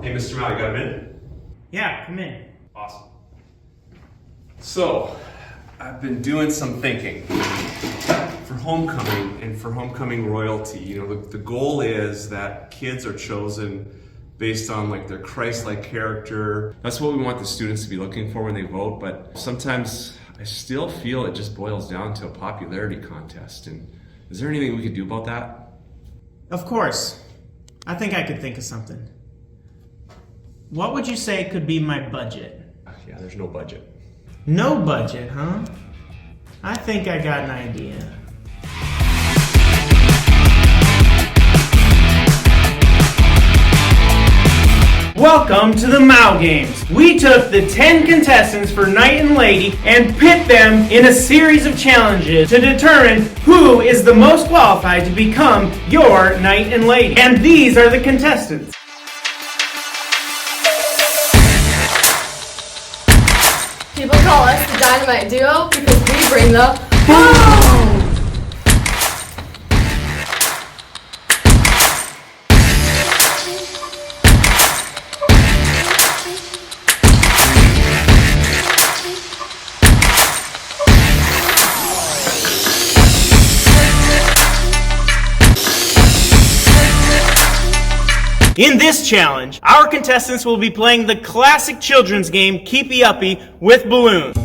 Hey, Mr. Mouw, you got a minute? Yeah, come in. Awesome. So, I've been doing some thinking. For homecoming and for homecoming royalty, you know, the goal is that kids are chosen based on like their Christ-like character. That's what we want the students to be looking for when they vote, but sometimes I still feel it just boils down to a popularity contest. And is there anything we could do about that? Of course. I think I could think of something. What would you say could be my budget? Yeah, there's no budget. No budget, huh? I think I got an idea. Welcome to the Mouw Games. We took the 10 contestants for Knight and Lady and pit them in a series of challenges to determine who is the most qualified to become your Knight and Lady. And these are the contestants. People call us the Dynamite Duo because we bring the boom! In this challenge, our contestants will be playing the classic children's game Keepy Uppy with balloons.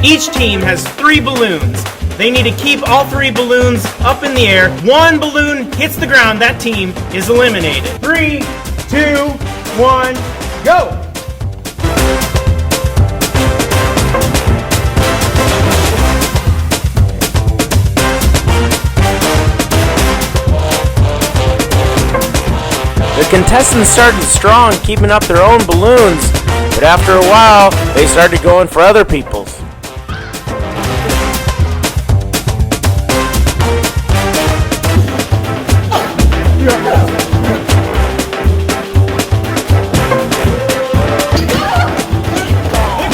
Each team has 3 balloons. They need to keep all 3 balloons up in the air. One balloon hits the ground, that team is eliminated. 3, 2, 1, go! The contestants started strong, keeping up their own balloons, but after a while, they started going for other people's. The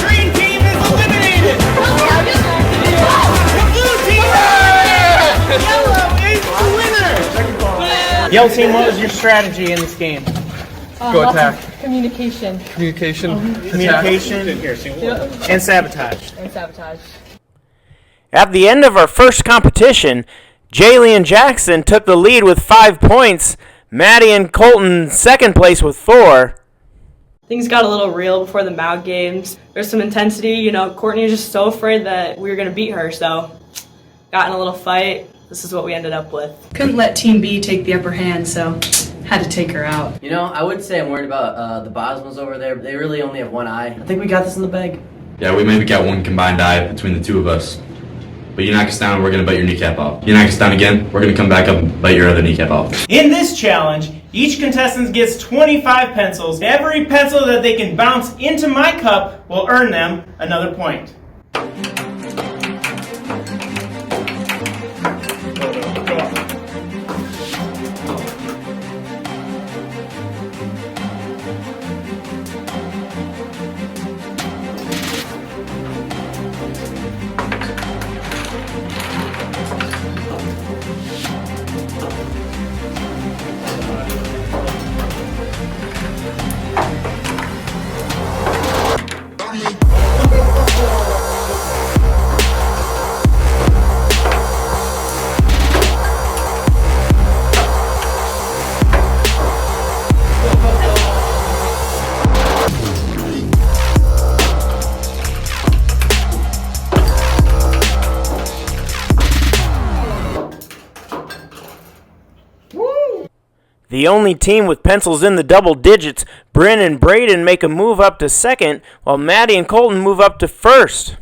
green team is eliminated! The blue team is Yellow is the winner! Yellow team, what was your strategy in this game? Go attack. Communication Communication. Communication and sabotage. and sabotage. At the end of our first competition, Jaylee and Jackson took the lead with 5 points. Maddie and Colton second place with 4. Things got a little real before the Mouw Games. There's some intensity, you know, Courtney was just so afraid that we were going to beat her, so got in a little fight. This is what we ended up with. Couldn't let Team B take the upper hand, so had to take her out. You know, I would say I'm worried about the Bosmos over there. They really only have one eye. I think we got this in the bag. Yeah, we maybe got one combined eye between the two of us. But you knock us down, we're going to bite your kneecap off. You knock us down again, we're going to come back up and bite your other kneecap off. In this challenge, each contestant gets 25 pencils. Every pencil that they can bounce into my cup will earn them another point. The only team with pencils in the double digits, Bryn and Braden make a move up to second, while Maddie and Colton move up to first.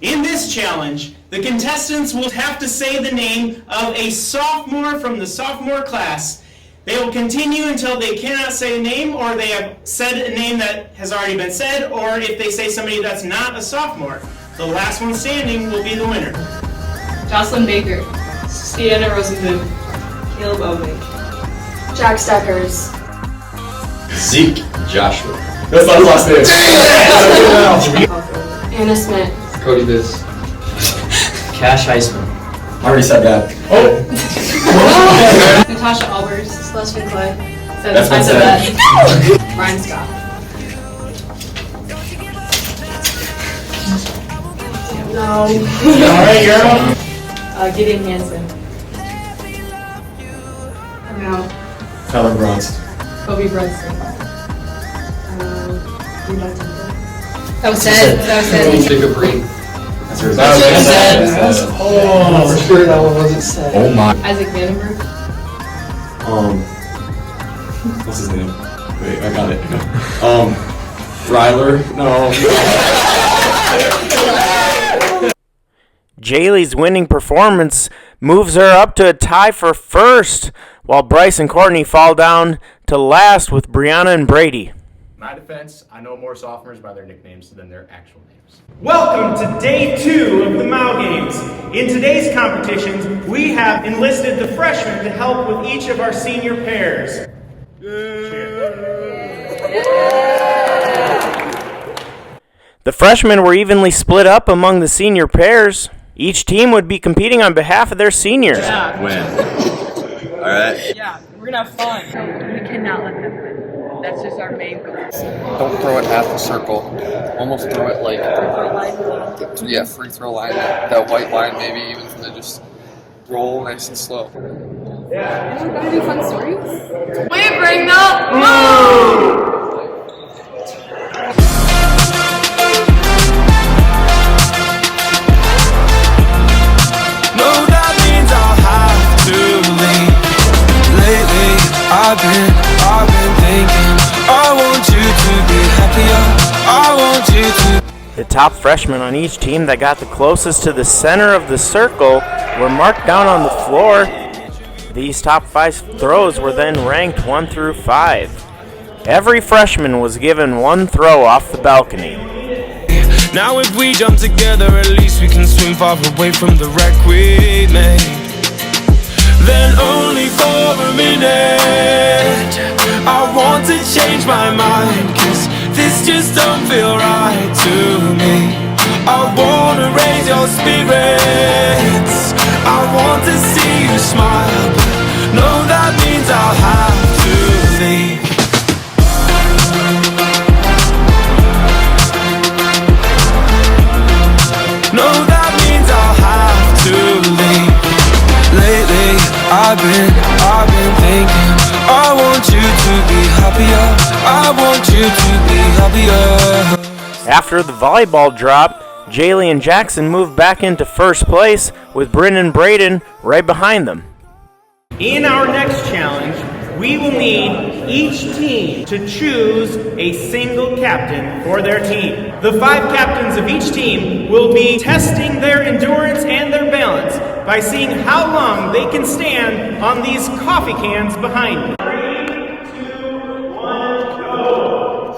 In this challenge, the contestants will have to say the name of a sophomore from the sophomore class. They will continue until they cannot say a name, or they have said a name that has already been said, or if they say somebody that's not a sophomore. The last one standing will be the winner. Jocelyn Baker, Sienna Rosenboom, Caleb Oakley, Jack Steckers, Zeke Joshua. That's not his last name. Anna Smith, Cody Biz. Cash Heisman. I already said that. Oh! Natasha Albers. Celeste Clay. That's been I said said. that. Ryan Scott. No. Alright, you're up. Gideon Hansen. No. Tyler Bronze. Kobe Brunson. That was said. That was said. Jacob Green. That's yours. Oh, for sure that one wasn't said. Oh my. Isaac Vandenberg. What's his name? Wait, I got it. Ryler? No. Jaylee's winning performance moves her up to a tie for first, while Bryce and Courtney fall down to last with Brianna and Brady. My defense, I know more sophomores by their nicknames than their actual names. Welcome to day 2 of the Mouw Games. In today's competitions, we have enlisted the freshmen to help with each of our senior pairs. The freshmen were evenly split up among the senior pairs. Each team would be competing on behalf of their seniors. Win. Alright. Yeah, we're gonna have fun. We cannot let them win. That's just our main goal. Don't throw it half the circle. Almost throw it like, yeah, free throw line. That white line maybe even to just roll nice and slow. We bring the Mouw! I've been thinking, I want you to be happier, I want you to. The top freshmen on each team that got the closest to the center of the circle were marked down on the floor. These top 5 throws were then ranked 1 through 5. Every freshman was given 1 throw off the balcony. Now if we jump together, at least we can swim far away from the wreck we made. Then only for a minute I want to change my mind, 'cause this just don't feel right to me. I wanna raise your spirits, I want to see you smile, but no, that means I'll have to leave. No, that means I'll have to leave. Lately, I've been thinking, I want you to be happier, I want you to be happier. After the volleyball drop, Jaylee and Jackson moved back into first place with Bryn and Braden right behind them. In our next challenge, we will need each team to choose a single captain for their team. The 5 captains of each team will be testing their endurance and their balance by seeing how long they can stand on these coffee cans behind me. 3, 2, 1, go!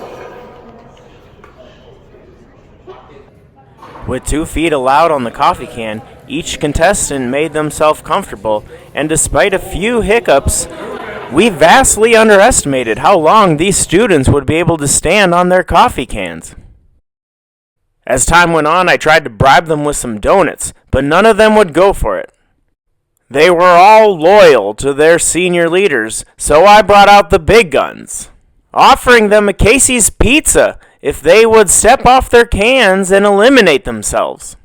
With 2 feet allowed on the coffee can, each contestant made themselves comfortable, and despite a few hiccups, we vastly underestimated how long these students would be able to stand on their coffee cans. As time went on, I tried to bribe them with some donuts, but none of them would go for it. They were all loyal to their senior leaders, so I brought out the big guns, offering them a Casey's pizza if they would step off their cans and eliminate themselves.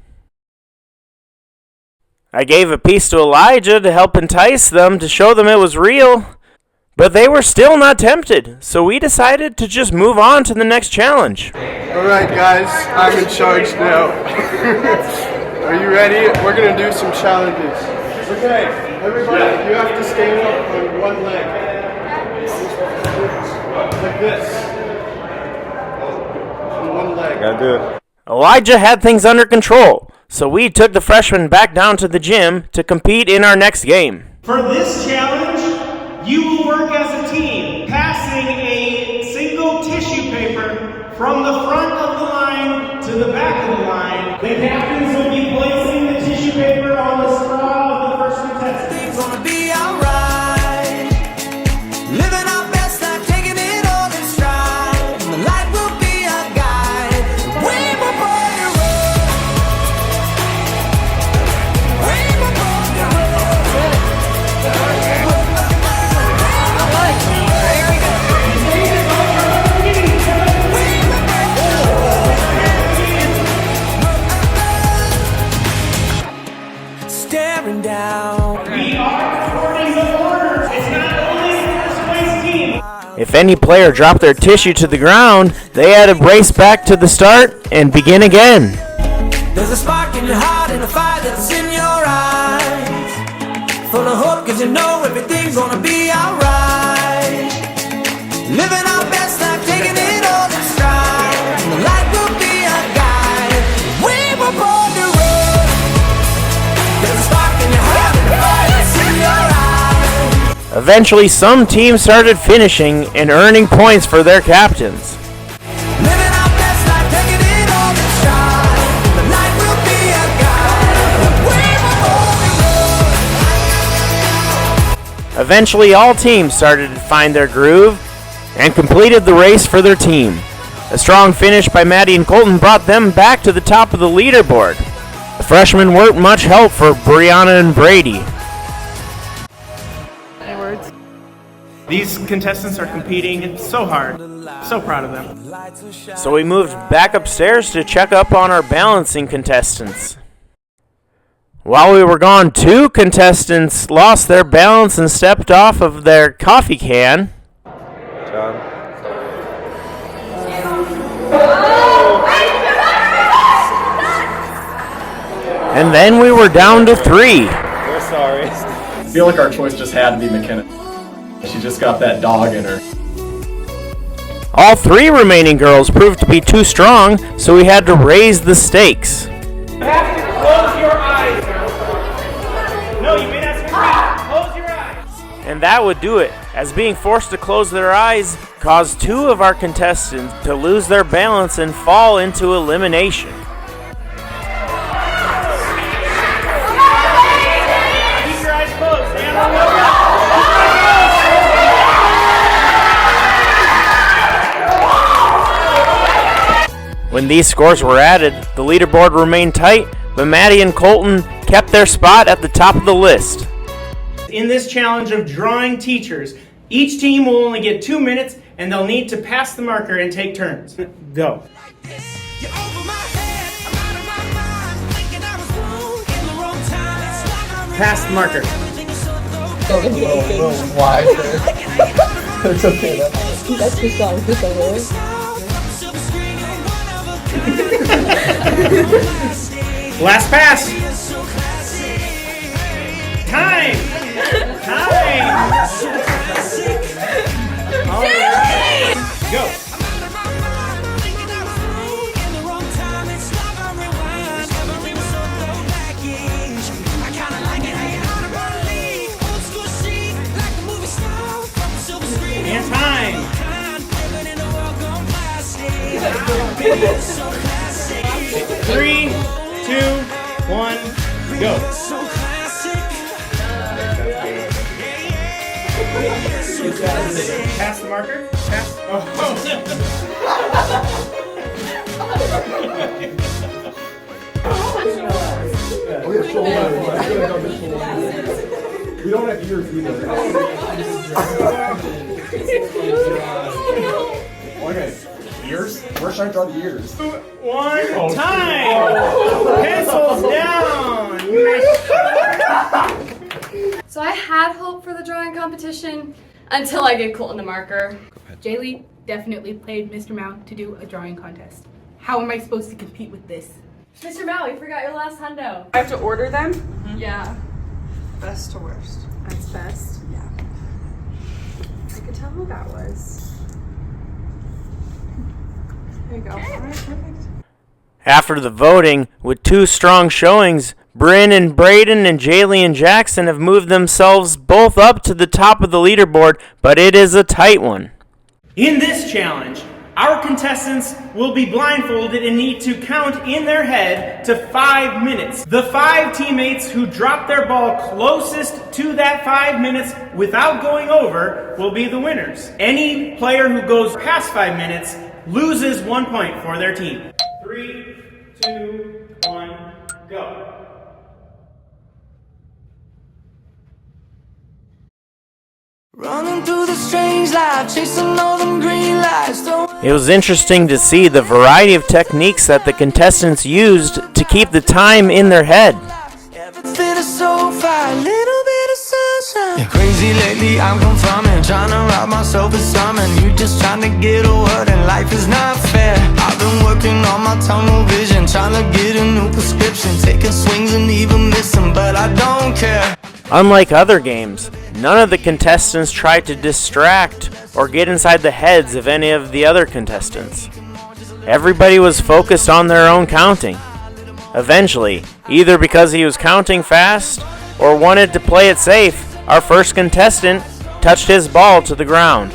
I gave a piece to Elijah to help entice them to show them it was real, but they were still not tempted, so we decided to just move on to the next challenge. Alright guys, I'm in charge now. Are you ready? We're going to do some challenges. Okay, everybody, you have to stand up on one leg. Like this. On one leg. Gotta do it. Elijah had things under control, so we took the freshmen back down to the gym to compete in our next game. For this challenge, you will work as a team, passing a single tissue paper from the front of the line to the back of the line. The captains will be placing the tissue paper on the straw of the first contestant. It's gonna be alright, living our best life, taking it all in stride. And the light will be our guide. We will burn the road. We will burn the road. If any player dropped their tissue to the ground, they had to race back to the start and begin again. There's a spark in your heart and a fire that's in your eyes. Full of hope cause you know everything's gonna be alright. Living our best life, taking it all in stride. And the light will be our guide. We were born to run. There's a spark in your heart and a fire that's in your eyes. Eventually, some teams started finishing and earning points for their captains. Living our best life, taking it all in stride. The light will be our guide. We were born to run. Eventually, all teams started to find their groove and completed the race for their team. A strong finish by Maddie and Colton brought them back to the top of the leaderboard. The freshmen weren't much help for Brianna and Brady. These contestants are competing so hard. So proud of them. So we moved back upstairs to check up on our balancing contestants. While we were gone, 2 contestants lost their balance and stepped off of their coffee can. And then we were down to 3. We're sorry. I feel like our choice just had to be McKenna. She just got that dog in her. All 3 remaining girls proved to be too strong, so we had to raise the stakes. You have to close your eyes. No, you may not scream. Close your eyes. And that would do it, as being forced to close their eyes caused 2 of our contestants to lose their balance and fall into elimination. Keep your eyes closed. Stand on the When these scores were added, the leaderboard remained tight, but Maddie and Colton kept their spot at the top of the list. In this challenge of drawing teachers, each team will only get 2 minutes and they'll need to pass the marker and take turns. Go. Pass the marker. Why? It's okay. That's just all this over. Last pass. Time. All right. Go. And time. 3, 2, 1, go. Pass the marker. Pass. Oh. We don't have ears either. Okay, ears? Where should I draw the ears? 1 time. Pencils down. So I had hope for the drawing competition until I gave Colton the marker. Jaylee definitely played Mr. Mouw to do a drawing contest. How am I supposed to compete with this? Mr. Mouw, you forgot your last hundo. I have to order them? Yeah. Best to worst. That's best. Yeah. I could tell who that was. There you go. All right, perfect. After the voting, with 2 strong showings, Bryn and Braden and Jaylee and Jackson have moved themselves both up to the top of the leaderboard, but it is a tight one. In this challenge, our contestants will be blindfolded and need to count in their head to 5 minutes. The 5 teammates who drop their ball closest to that 5 minutes without going over will be the winners. Any player who goes past 5 minutes loses 1 point for their team. 3, 2, 1, go. Running through the strange life, chasing all them green lights. It was interesting to see the variety of techniques that the contestants used to keep the time in their head. Everything is so fine, little bit of sunshine. You're crazy lately, I'm confirming. Trying to rob myself of something. You just trying to get a word and life is not fair. I've been working on my tunnel vision, trying to get a new prescription, taking swings and even missing, but I don't care. Unlike other games, none of the contestants tried to distract or get inside the heads of any of the other contestants. Everybody was focused on their own counting. Eventually, either because he was counting fast or wanted to play it safe, our first contestant touched his ball to the ground.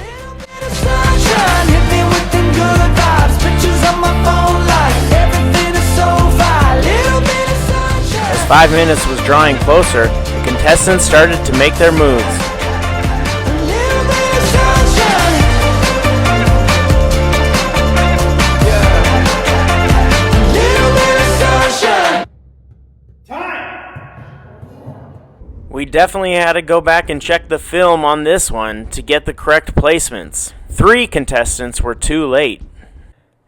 As 5 minutes was drawing closer, the contestants started to make their moves. We definitely had to go back and check the film on this one to get the correct placements. 3 contestants were too late.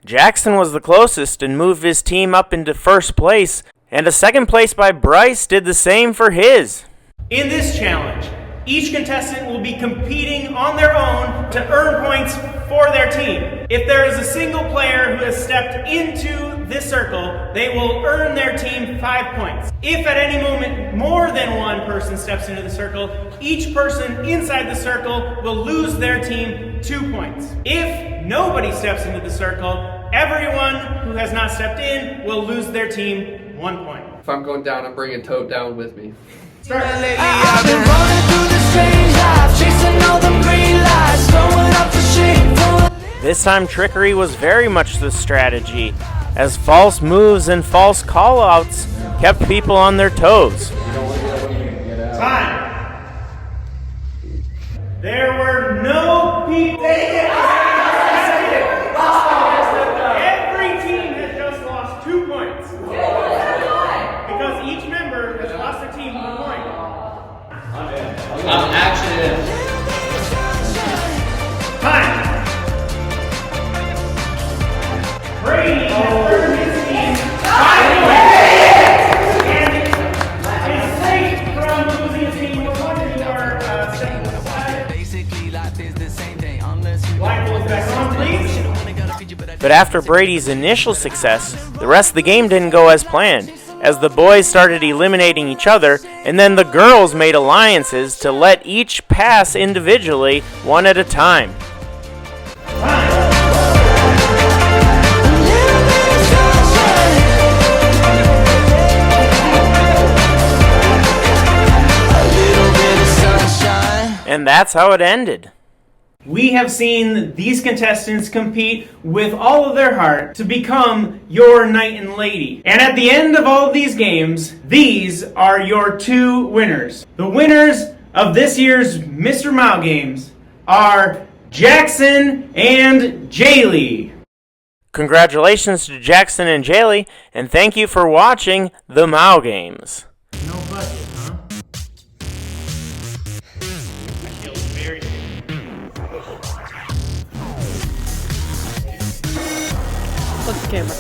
Jackson was the closest and moved his team up into first place, and a second place by Bryce did the same for his. In this challenge, each contestant will be competing on their own to earn points for their team. If there is a single player who has stepped into this circle, they will earn their team 5 points. If at any moment more than one person steps into the circle, each person inside the circle will lose their team 2 points. If nobody steps into the circle, everyone who has not stepped in will lose their team 1 point. If I'm going down, I'm bringing Toad down with me. Start. I've been running through the strange life, chasing all them green lights, going up the street. This time trickery was very much the strategy, as false moves and false call-outs kept people on their toes. Time. There were no people. Every team has just lost 2 points. Because each member has lost their team 1 point. Time. Brady has earned his team 5 points. And is safe from losing his team 1 point. You are stepping aside. Black goes back on, please. But after Brady's initial success, the rest of the game didn't go as planned, as the boys started eliminating each other, and then the girls made alliances to let each pass individually, one at a time. And that's how it ended. We have seen these contestants compete with all of their heart to become your knight and lady. And at the end of all of these games, these are your 2 winners. The winners of this year's Mr. Mouw Games are Jackson and Jaylee. Congratulations to Jackson and Jaylee, and thank you for watching the Mouw Games. No budget, huh? Flip the camera.